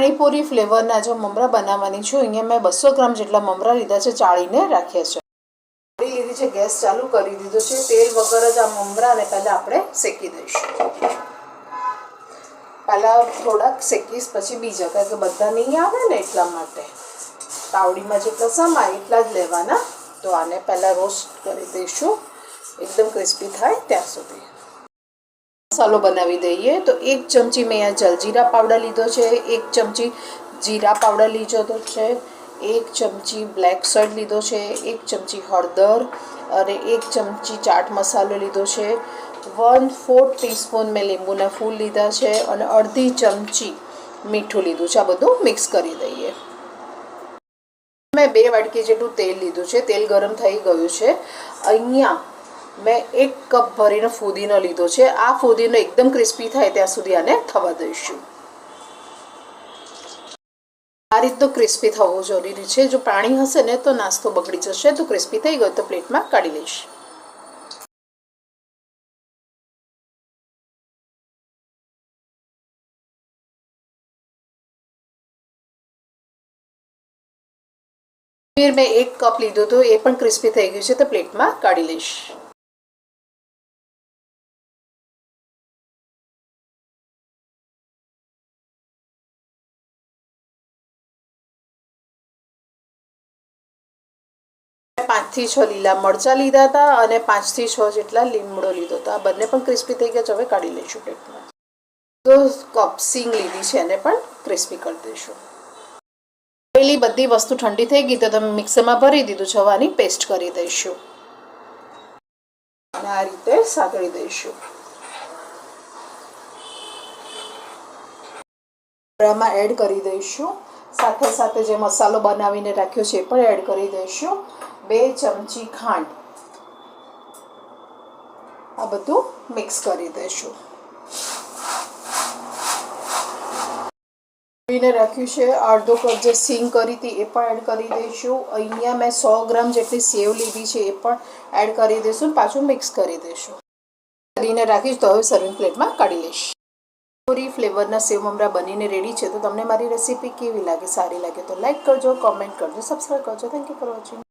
પાણીપુરી ફ્લેવરના જો મમરા બનાવવાની છું, અહીંયા મેં 200 ગ્રામ જેટલા મમરા લીધા છે, ચાળીને રાખ્યા છે. લીધી છે, ગેસ ચાલુ કરી દીધો છે. તેલ વગર જ આ મમરાને પહેલાં આપણે શેકી દઈશું. પહેલાં થોડાક શેકીશ, પછી બીજા, કારણ કે બધા નહીં આવે ને એટલા માટે. તાવડીમાં જેટલા સમાય એટલા જ લેવાના. તો આને પહેલાં રોસ્ટ કરી દઈશું એકદમ ક્રિસ્પી થાય ત્યાં સુધી. મસાલો બનાવી દઈએ. તો 1 ચમચી મેં અહીંયા જલજીરા પાવડર લીધો છે, 1 ચમચી જીરા પાવડર લીધો છે, 1 ચમચી બ્લેક સોલ્ટ લીધો છે, 1 ચમચી હળદર અને 1 ચમચી ચાટ મસાલો લીધો છે, 1/4 ટીસ્પૂન મેં લીંબુના ફૂલ લીધા છે અને અડધી ચમચી મીઠું લીધું છે. આ બધું મિક્સ કરી દઈએ. મેં 2 વાટકી જેટલું તેલ લીધું છે. તેલ ગરમ થઈ ગયું છે. અહીંયા મેં 1 કપ ભરીને ફુદીનો લીધો છે. આ ફુદીનો એકદમ ક્રિસ્પી થાય ત્યાં સુધી આને થવા દઈશું. આ રીતનો ક્રિસ્પી થવો જરૂરી છે. જો પાણી હશે ને તો નાસ્તો બગડી જશે. તો ક્રિસ્પી થઈ ગયો તો પ્લેટમાં કાઢી લઈશ. મેં 1 કપ લીધું હતું, એ પણ ક્રિસ્પી થઈ ગયું છે, તો પ્લેટમાં કાઢી લઈશ. પાંચ થી 6 લીલા મરચાં લીધા હતા અને 5 થી 6 જેટલા લીમડો લીધો હતો. આ બંને પણ ક્રિસ્પી થઈ ગયા છે. હવે કાઢી લઈશું પ્લેટમાં. તો કપ સિંગ લીધી છે, એને પણ ક્રિસ્પી કરી દઈશું. પેલી બધી વસ્તુ ઠંડી થઈ ગઈ તો તમે મિક્સરમાં ભરી દીધું છે. આની પેસ્ટ કરી દઈશું અને આ રીતે સાંકળી દઈશું. આમાં એડ કરી દઈશું. સાથે સાથે જે મસાલો બનાવીને રાખ્યો છે એ પણ એડ કરી દઈશું. 2 ચમચી ખાંડ. આ બધું મિક્સ કરી દઈશું. રાખ્યું છે. અડધો કપ જે સિંગ કરી હતી એ પણ એડ કરી દઈશું. અહીંયા મેં 100 ગ્રામ જેટલી સેવ લીધી છે, એ પણ એડ કરી દઈશું. પાછું મિક્સ કરી દઈશું. કરીને રાખીશ. તો હવે સર્વિંગ પ્લેટમાં કાઢી લઈશ. પૂરી ફ્લેવરના સેવ મમરા બનીને રેડી છે. તો તમને મારી રેસીપી કેવી લાગે, સારી લાગે તો લાઈક કરજો, કોમેન્ટ કરજો, સબસ્ક્રાઈબ કરજો. Thank you for watching.